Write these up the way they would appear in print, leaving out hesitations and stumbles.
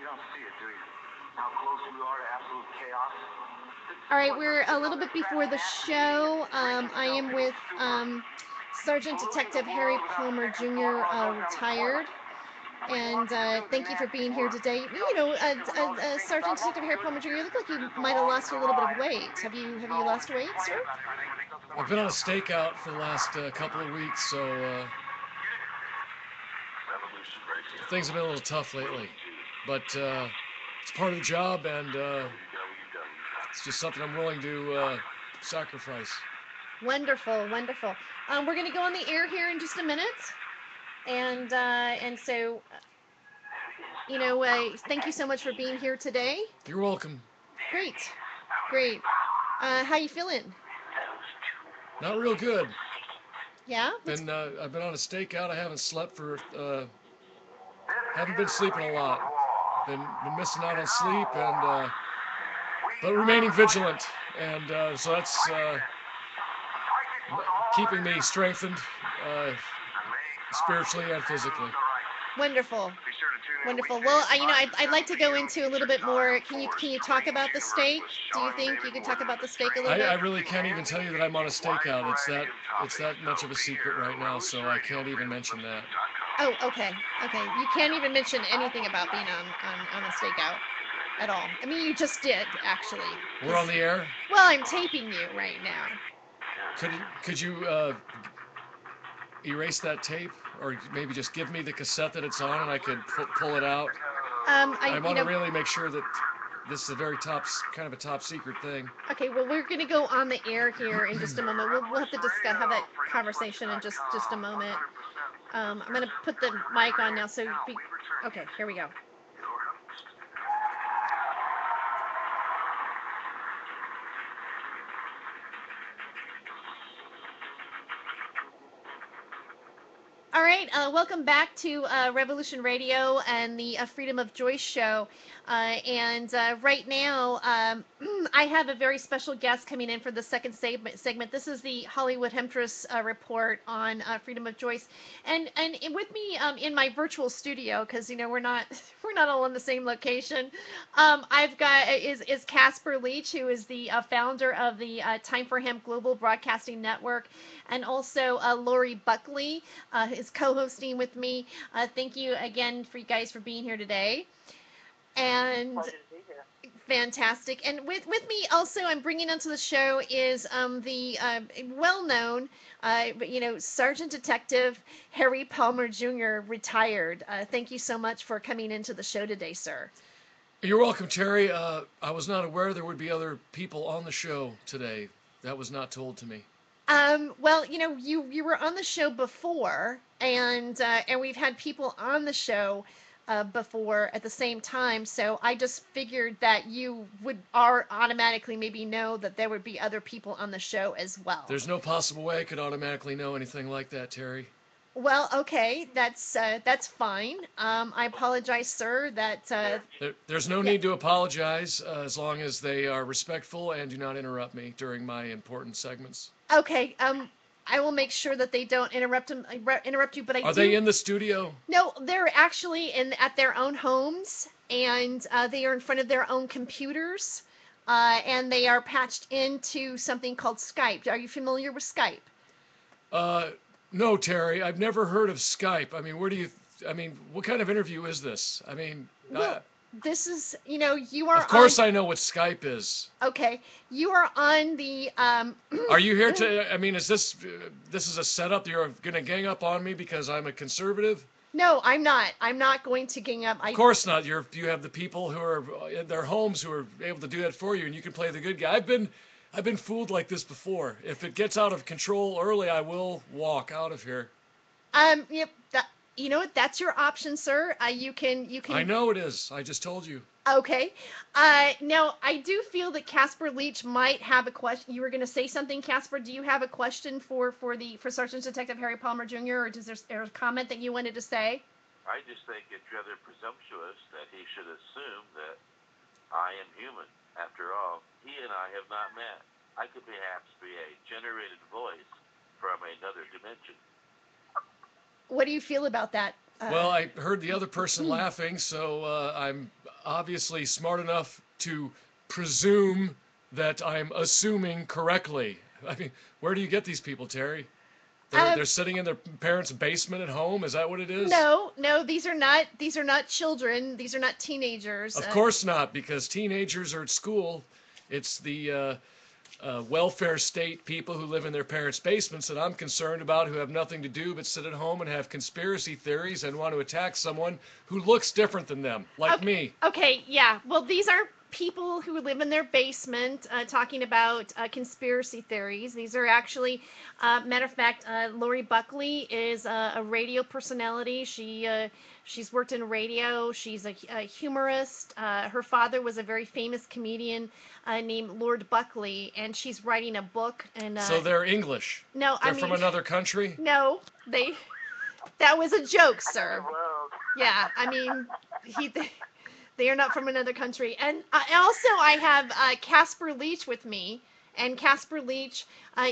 don't see it, do you? How close we are to absolute chaos? All right, we're a little bit before the show. I am with Sergeant Detective Harry Palmer Jr., retired. And thank you for being here today. Sergeant Detective Harry Palmer Jr., you look like you might have lost a little bit of weight. Have you lost weight, sir? I've been on a stakeout for the last couple of weeks, so things have been a little tough lately. But it's part of the job, and it's just something I'm willing to sacrifice. Wonderful, wonderful. We're going to go on the air here in just a minute, and so thank you so much for being here today. You're welcome. Great, great. How you feeling? Not real good. Yeah. I've been on a stakeout. I haven't slept for haven't been sleeping a lot. Been missing out on sleep, and but remaining vigilant, and so that's keeping me strengthened spiritually and physically. Wonderful. Wonderful. Well, I'd like to go into a little bit more. Can you talk about the stake? Do you think you could talk about the stake a little I bit? really can't even tell you that I'm on a stakeout. It's that much of a secret right now, so I can't even mention that. Oh, okay. Okay. You can't even mention anything about being on the stakeout at all. I mean, you just did, actually. We're on the air. Well, I'm taping you right now. Could you erase that tape, or maybe just give me the cassette that it's on, and I could pull it out? I want to really make sure that this is a very kind of a top secret thing. Okay, well, we're going to go on the air here in just a moment. We'll have to have that conversation in just a moment. I'm going to put the mic on now, okay, here we go. All right, welcome back to Revolution Radio and the Freedom of Joyce show. And right now, I have a very special guest coming in for the second segment. This is the Hollywood Hemptress report on Freedom of Joyce, and with me in my virtual studio, because we're not we're not all in the same location. I've got is Casper Leach, who is the founder of the Time for Hemp Global Broadcasting Network, and also Lori Buckley is co-hosting with me. Thank you again for you guys for being here today. And pleasure to be here. Fantastic. And with me also, I'm bringing onto the show is the well-known, Sergeant Detective Harry Palmer Jr., retired. Thank you so much for coming into the show today, sir. You're welcome, Terry. I was not aware there would be other people on the show today. That was not told to me. Well, you were on the show before, and we've had people on the show before at the same time. So I just figured that you would automatically maybe know that there would be other people on the show as well. There's no possible way I could automatically know anything like that, Terry. Well, okay, that's fine. I apologize, sir. There's no need to apologize as long as they are respectful and do not interrupt me during my important segments. Okay. I will make sure that they don't interrupt you. But Are they in the studio? No, they're actually at their own homes, and they are in front of their own computers, and they are patched into something called Skype. Are you familiar with Skype? No, Terry. I've never heard of Skype. I mean, what kind of interview is this? I mean, well, this is, you are. Of course, I know what Skype is. Okay, you are on the. Are you here to? I mean, is this is a setup? You're gonna gang up on me because I'm a conservative? No, I'm not. I'm not going to gang up. Of course not. You have the people who are in their homes who are able to do that for you, and you can play the good guy. I've been fooled like this before. If it gets out of control early, I will walk out of here. Yep. You know what? That's your option, sir. You can. I know it is. I just told you. Okay. Now I do feel that Casper Leach might have a question. You were going to say something, Casper. Do you have a question for Sergeant Detective Harry Palmer Jr., or is there a comment that you wanted to say? I just think it's rather presumptuous that he should assume that I am human. After all, he and I have not met. I could perhaps be a generated voice from another dimension. What do you feel about that, Well, I heard the other person laughing, so I'm obviously smart enough to presume that I'm assuming correctly. I mean, where do you get these people, Terry? They're Um, sitting in their parents' basement at home. Is that what it is? no, no, these are not children. These are not teenagers. Of course not, because teenagers are at school. It's the welfare state people who live in their parents' basements that I'm concerned about, who have nothing to do but sit at home and have conspiracy theories and want to attack someone who looks different than them, like Okay, me. okay, yeah. Well, these are people who live in their basement talking about conspiracy theories. These are actually, matter of fact, Lori Buckley is a radio personality. She's worked in radio. She's a humorist. Her father was a very famous comedian named Lord Buckley, and she's writing a book. And So they're English. no, I They're from mean, another country. no, they. That was a joke, sir. Well, Yeah, I mean, he. They are not from another country. And also, I have Casper Leach with me, and Casper Leach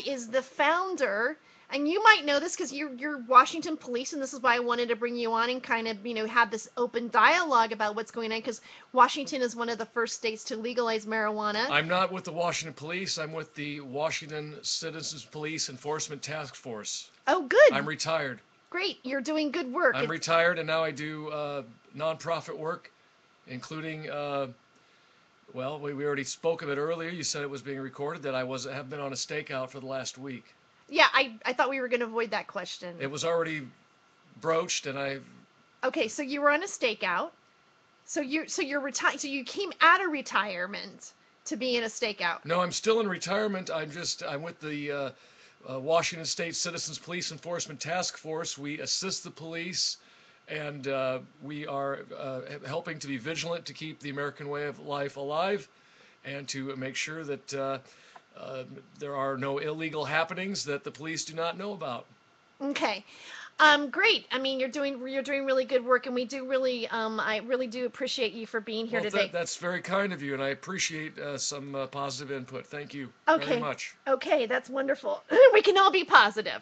is the founder. And you might know this because you're Washington police, and this is why I wanted to bring you on and kind of have this open dialogue about what's going on, because Washington is one of the first states to legalize marijuana. I'm not with the Washington Police. I'm with the Washington Citizens Police Enforcement Task Force. Oh, good, I'm retired. great, you're doing good work. I'm retired, and now I do nonprofit work, including, well, we already spoke of it earlier. You said it was being recorded that have been on a stakeout for the last week. Yeah, I thought we were going to avoid that question. It was already broached, and Okay, so you were on a stakeout. So you're retired. So you came out of retirement to be in a stakeout. no, I'm still in retirement. I'm with the Washington State Citizens Police Enforcement Task Force. We assist the police, and we are helping to be vigilant to keep the American way of life alive, and to make sure that there are no illegal happenings that the police do not know about. Okay. Great. I mean, you're doing really good work, and we do really I really do appreciate you for being here Well, today. that's very kind of you, and I appreciate some positive input. Thank you Okay. very much. Okay, that's wonderful. We can all be positive.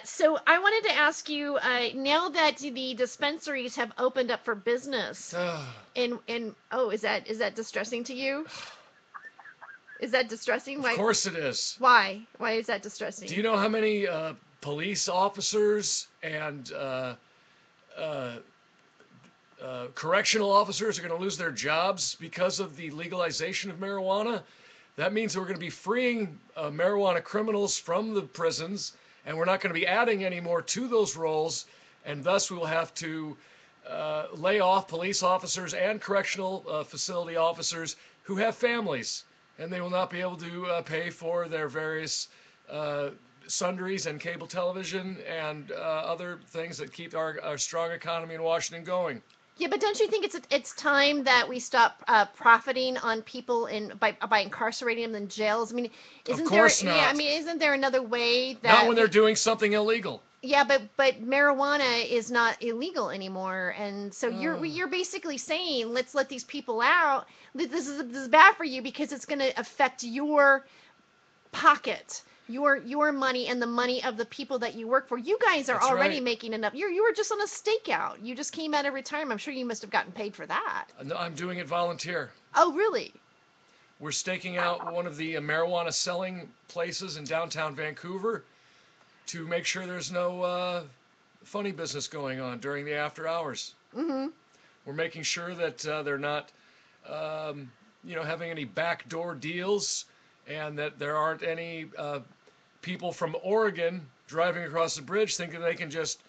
So I wanted to ask you, now that the dispensaries have opened up for business, and oh, is that distressing to you? Is that distressing? Of course it is. Why? Why is that distressing? Do you know how many police officers and uh, correctional officers are going to lose their jobs because of the legalization of marijuana? That means we're going to be freeing marijuana criminals from the prisons, and we're not going to be adding any more to those roles, and thus we will have to lay off police officers and correctional facility officers who have families, and they will not be able to pay for their various sundries and cable television and other things that keep our strong economy in Washington going. Yeah, but don't you think it's time that we stop profiting on people by incarcerating them in jails? I mean, Of isn't course there? Yeah, I not. mean, isn't there another way that? Not when they're doing something illegal. Yeah, but marijuana is not illegal anymore, and so you're basically saying let's let these people out. This is bad for you because it's going to affect your pocket, your money, and the money of the people that you work for. You guys are That's already right. making enough. You were just on a stakeout. You just came out of retirement. I'm sure you must have gotten paid for that. No, I'm doing it volunteer. Oh, really? We're staking out one of the marijuana selling places in downtown Vancouver to make sure there's no funny business going on during the after hours. Mm-hmm. We're making sure that they're not, having any backdoor deals, and that there aren't any people from Oregon driving across the bridge thinking they can just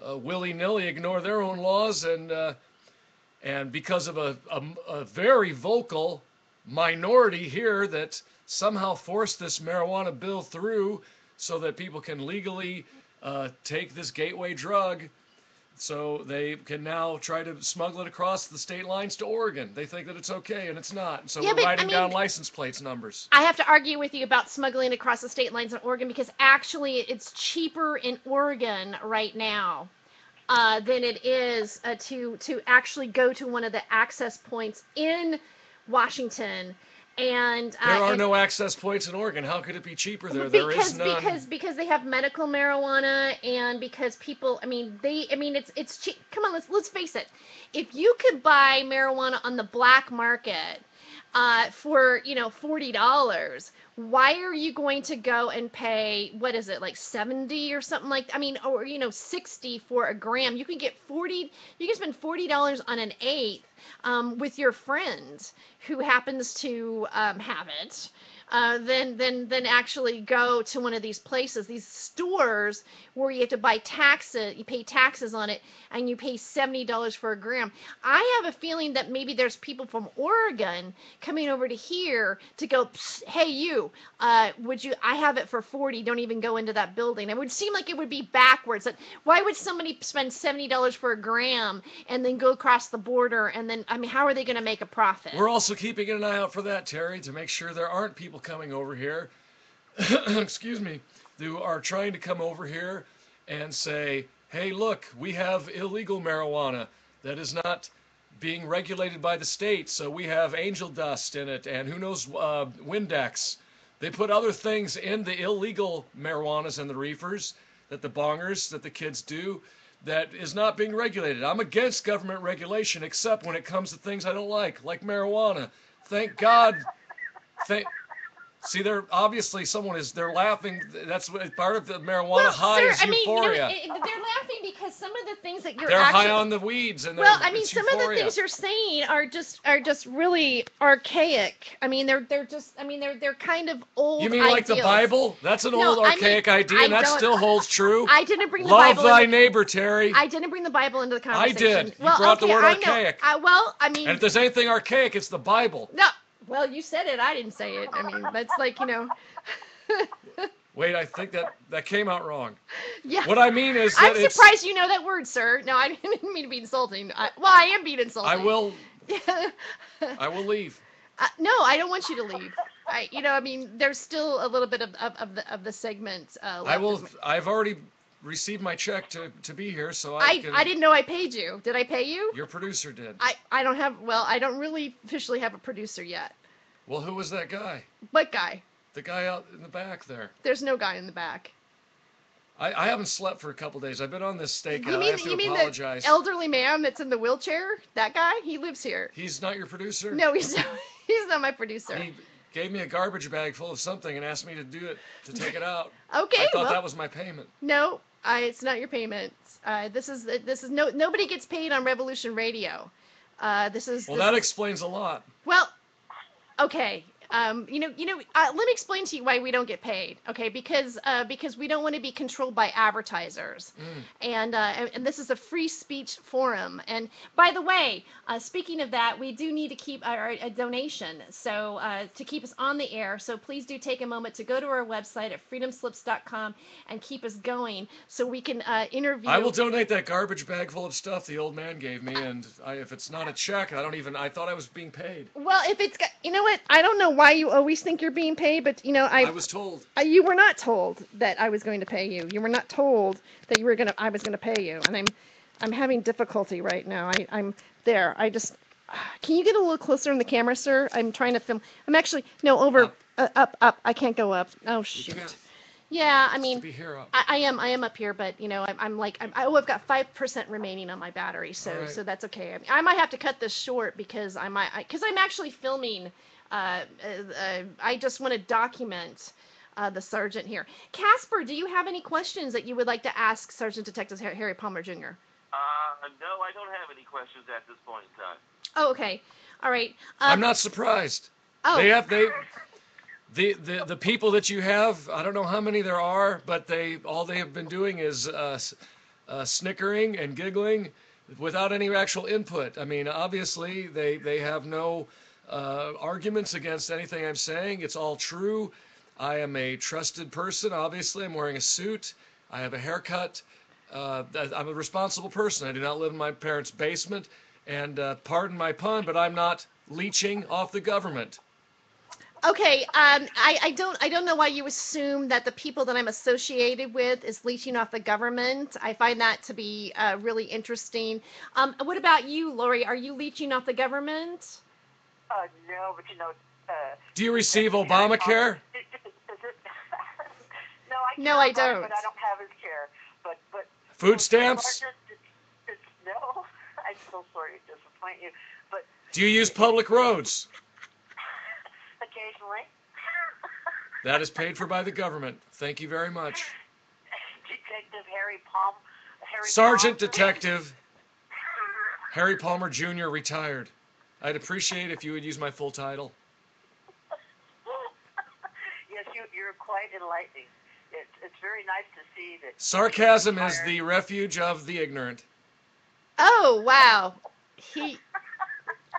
willy-nilly ignore their own laws, and because of a very vocal minority here that somehow forced this marijuana bill through so that people can legally take this gateway drug, so they can now try to smuggle it across the state lines to Oregon. They think that it's okay, and it's not. So Yeah, we're but, writing I down mean, license plates numbers. I have to argue with you about smuggling across the state lines in Oregon because actually it's cheaper in Oregon right now than it is to actually go to one of the access points in Washington. There are and no access points in Oregon. How could it be cheaper there? There is because none. they have medical marijuana, and because people, it's cheap. Come on, let's face it. If you could buy marijuana on the black market for $40, why are you going to go and pay, what is it, like 70 or something, like, or 60 for a gram? You can get 40, you can spend $40 on an eighth with your friend who happens to have it, then actually go to one of these places, these stores where you have to you pay taxes on it, and you pay $70 for a gram. I have a feeling that maybe there's people from Oregon coming over to here to go, hey, I have it for 40, don't even go into that building. It would seem like it would be backwards. Why would somebody spend $70 for a gram and then go across the border, and then, how are they going to make a profit? We're also keeping an eye out for that, Terry, to make sure there aren't people coming over here, excuse me, who are trying to come over here and say, hey, look, we have illegal marijuana that is not being regulated by the state, so we have angel dust in it, and who knows, Windex. They put other things in the illegal marijuanas and the reefers, that the bongers, that the kids do, that is not being regulated. I'm against government regulation, except when it comes to things I don't like marijuana. Thank God. See, they're obviously they're laughing. That's part of the marijuana Well, high sir, is euphoria. they're laughing because some of the things that you're They're actually, high on the weeds, and well, it's some of the euphoria. things you're saying are just really archaic. They're kind of old You mean ideals. like the Bible? That's an No, old archaic idea, and that still holds true. I didn't bring the Love Bible thy into, neighbor, Terry. I didn't bring the Bible into the conversation. I did. You Well, brought the okay, word I know. archaic. And if there's anything archaic, it's the Bible. No, well, you said it. I didn't say it. That's like, Wait, I think that came out wrong. Yeah. What I mean is that I'm surprised you know that word, sir. No, I didn't mean to be insulting. I am being insulting. I will leave. No, I don't want you to leave. There's still a little bit of the segment left. I've already received my check to be here, so I didn't know I paid you. Did I pay you? Your producer did. I don't really officially have a producer yet. Well, who was that guy? What guy? The guy out in the back there. There's no guy in the back. I haven't slept for a couple days. I've been on this stakeout. You mean apologize. the elderly man that's in the wheelchair? That guy? He lives here. He's not your producer? No, he's not. He's not my producer. He gave me a garbage bag full of something and asked me to take it out. Okay. I thought that was my payment. No, it's not your payment. This is nobody gets paid on Revolution Radio. That explains a lot. Well, okay. Let me explain to you why we don't get paid. Okay, because we don't want to be controlled by advertisers, and this is a free speech forum. And by the way, speaking of that, we do need to keep a donation, so to keep us on the air. So please do take a moment to go to our website at freedomslips.com and keep us going, so we can interview. I will donate that garbage bag full of stuff the old man gave me, and if it's not a check, I thought I was being paid. Well, if it's got, you know what? I don't know why you always think you're being paid, but I was told. You were not told that I was going to pay you. You were not told that I was going to pay you, and I'm having difficulty right now. I'm there. Can you get a little closer in the camera, sir? I'm trying to film. I'm actually over up. I can't go up. Oh shoot. Yeah, Be here up. I am up here, but I've got 5% remaining on my battery, so right. So that's okay. I might have to cut this short because I'm actually filming. I just want to document the sergeant here. Casper, do you have any questions that you would like to ask Sergeant Detective Harry Palmer Jr.? No, I don't have any questions at this point in time. Oh, okay. All right. I'm not surprised. Oh. The people that you have, I don't know how many there are, but all they have been doing is snickering and giggling without any actual input. Obviously they have no arguments against anything I'm saying. It's all true. I am a trusted person. Obviously, I'm wearing a suit. I have a haircut. I'm a responsible person. I do not live in my parents' basement. And pardon my pun, but I'm not leeching off the government. Okay, I don't know why you assume that the people that I'm associated with is leeching off the government. I find that to be really interesting. What about you, Lori? Are you leeching off the government? No, but Do you receive Does Harry Obamacare? Potter- is it, no, I No, care I about it, don't. but I don't have his care. But Food stamps? Sergeant, no, I'm so sorry to disappoint you, but Do you use public roads? occasionally. That is paid for by the government. Thank you very much. Detective Harry Palm. Sergeant Detective Harry Palmer Jr. retired. I'd appreciate if you would use my full title. Yes, you're quite enlightening. It's very nice to see that. Sarcasm is the refuge of the ignorant. Oh, wow.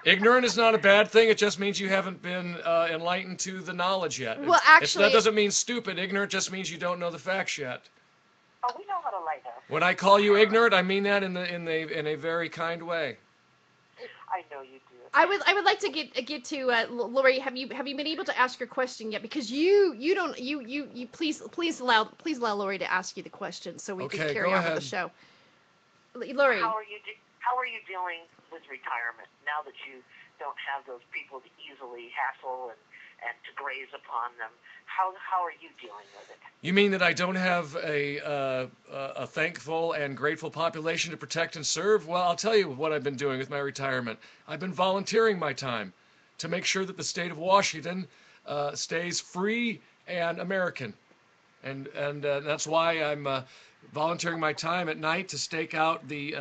Ignorant is not a bad thing. It just means you haven't been enlightened to the knowledge yet. Well, actually, that doesn't mean stupid. Ignorant just means you don't know the facts yet. Oh, we know how to light up. When I call you ignorant, I mean that in a very kind way. I know you do. I would like to get to Lori. Have you been able to ask your question yet? Because you don't you please allow Lori to ask you the question so we can carry on with the show. Lori. How are you dealing with retirement now that you don't have those people to easily hassle and to graze upon them? How are you dealing with it? You mean that I don't have a thankful and grateful population to protect and serve? Well, I'll tell you what I've been doing with my retirement. I've been volunteering my time to make sure that the state of Washington stays free and American, and that's why I'm volunteering my time at night to stake out the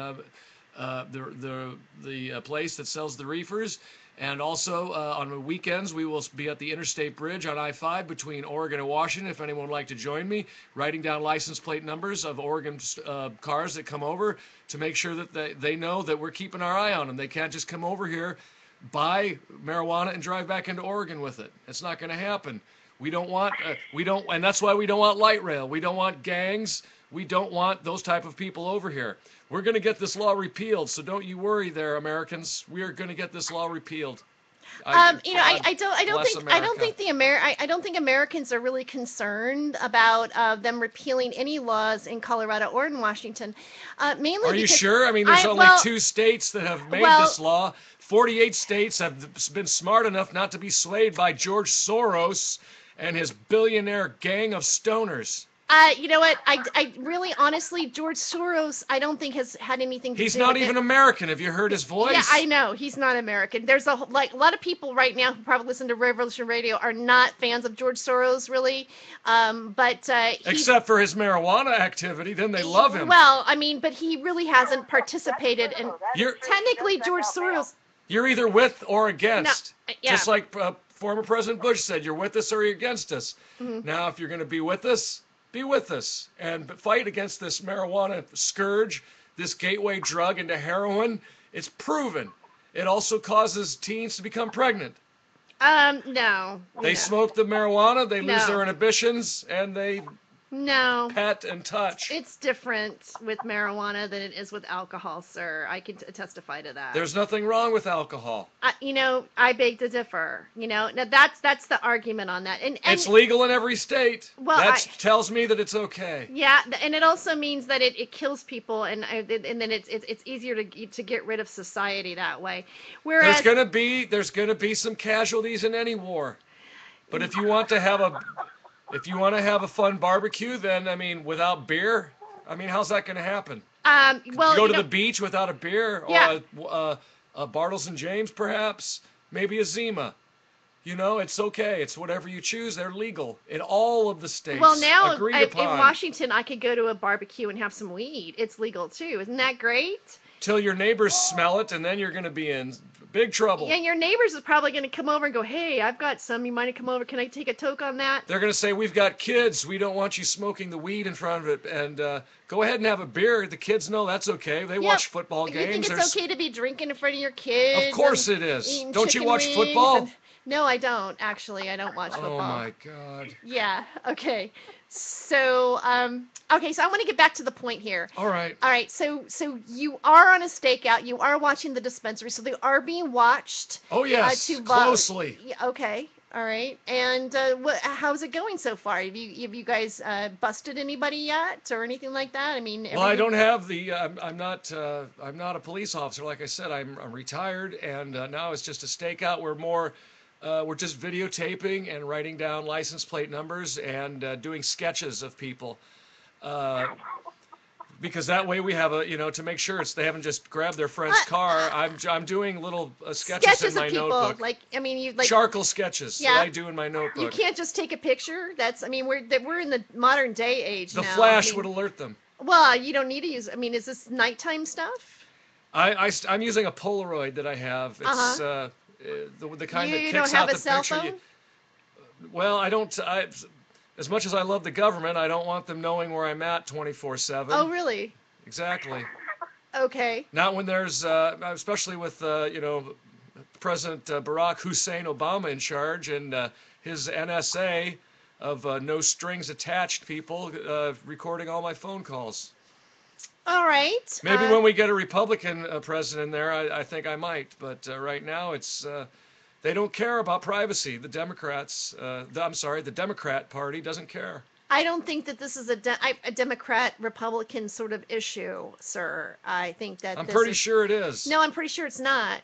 place that sells the reefers. And also on the weekends, we will be at the Interstate Bridge on I-5 between Oregon and Washington. If anyone would like to join me, writing down license plate numbers of Oregon cars that come over to make sure that they know that we're keeping our eye on them. They can't just come over here, buy marijuana, and drive back into Oregon with it. It's not going to happen. We don't want, and that's why we don't want light rail. We don't want gangs. We don't want those type of people over here. We're going to get this law repealed, so don't you worry there, Americans. We are going to get this law repealed. I don't think Americans are really concerned about them repealing any laws in Colorado or in Washington. Mainly Are you because sure? I mean, there's only 2 states that have made this law. 48 states have been smart enough not to be swayed by George Soros and his billionaire gang of stoners. You know what? I really, honestly, George Soros, I don't think has had anything to do with it. He's not even American. Have you heard his voice? Yeah, I know. He's not American. There's a lot of people right now who probably listen to Revolution Radio are not fans of George Soros, really. Except for his marijuana activity, then they love him. Well, I mean, but he really hasn't participated in. Technically, George Soros. You're either with or against. No, yeah. Just like former President Bush said, you're with us or you're against us. Mm-hmm. Now, if you're going to be with us and fight against this marijuana scourge, this gateway drug into heroin. It's proven. It also causes teens to become pregnant. No. They smoke the marijuana, they lose their inhibitions, and they pet and touch. It's different with marijuana than it is with alcohol, sir. I can testify to that. There's nothing wrong with alcohol. I beg to differ. Now that's the argument on that. And it's legal in every state. Well, that tells me that it's okay. Yeah, and it also means that it kills people, and then it's easier to get rid of society that way. Whereas there's gonna be some casualties in any war, but if you want to have a fun barbecue, then, I mean, without beer, I mean, how's that going to happen? You go to the beach without a beer, or a Bartles and James, perhaps, maybe a Zima. It's okay. It's whatever you choose. They're legal in all of the states. Well, now agreed upon. In Washington, I could go to a barbecue and have some weed. It's legal too. Isn't that great? Till your neighbors smell it, and then you're going to be in big trouble. Yeah, and your neighbors is probably going to come over and go, hey, I've got some. You might come over. Can I take a toke on that? They're going to say, we've got kids. We don't want you smoking the weed in front of it. And go ahead and have a beer. The kids know that's okay. They watch football games. You think it's okay to be drinking in front of your kids? Of course it is. Don't you watch football? No, I don't. Actually, I don't watch football. Oh, my God. Yeah, okay. So, so I want to get back to the point here. All right. So you are on a stakeout. You are watching the dispensary. So they are being watched. Oh, yes, closely. Okay. All right. And how's it going so far? Have you guys busted anybody yet or anything like that? I mean, well, I don't have I'm not a police officer. Like I said, I'm retired, and now it's just a stakeout. We're more we're just videotaping and writing down license plate numbers and doing sketches of people. Because that way we have to make sure they haven't just grabbed their friend's car. I'm doing little sketches in my of people. notebook. Like, I mean, charcoal sketches yeah, that I do in my notebook. You can't just take a picture. I mean, we're in the modern day age now. The flash would alert them. Well, you don't need to use. I mean, is this nighttime stuff? I'm using a Polaroid that I have. It's the kind that kicks out the picture. Well, I don't. As much as I love the government, I don't want them knowing where I'm at 24/7. Oh, really? Exactly. Okay. Not when there's, especially with, President Barack Hussein Obama in charge and his NSA of no strings attached people recording all my phone calls. All right. Maybe when we get a Republican president in there, I think I might. But right now, it's they don't care about privacy. The Democrats, the Democrat Party doesn't care. I don't think that this is a Democrat-Republican sort of issue, sir. I think that I'm pretty sure it is. No, I'm pretty sure it's not.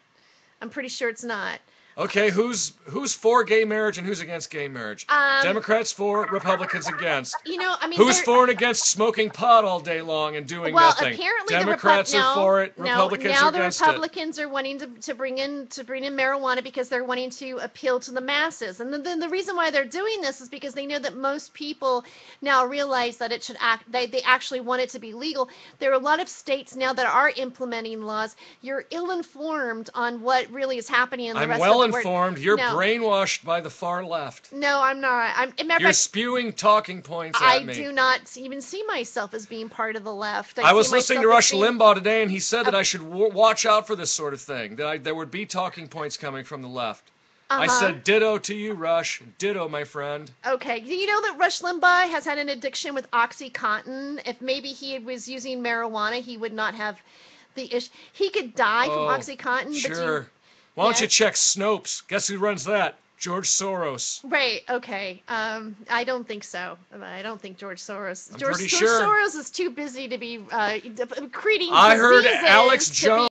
I'm pretty sure it's not. Okay, who's for gay marriage and who's against gay marriage? Democrats for, Republicans against. I mean, who's for and against smoking pot all day long and doing nothing? Well, apparently Democrats are for it, Republicans are against it. Now the Republicans are wanting to bring in marijuana because they're wanting to appeal to the masses. And then the reason why they're doing this is because they know that most people now realize that it should they actually want it to be legal. There are a lot of states now that are implementing laws. You're ill-informed on what really is happening in the rest of the world. I'm well-informed. You're brainwashed by the far left. No, I'm not. You're spewing talking points at me. I do not even see myself as being part of the left. I was listening to Rush Limbaugh today, and he said that I should watch out for this sort of thing, that there would be talking points coming from the left. I said ditto to you, Rush. Ditto, my friend. Okay. Do you know that Rush Limbaugh has had an addiction with OxyContin? If maybe he was using marijuana, he would not have the issue. He could die from OxyContin. Sure. Why don't you check Snopes? Guess who runs that? George Soros. Right. Okay. I don't think so. I don't think George Soros. I'm pretty sure. George Soros is too busy to be creating. I heard Alex Jones.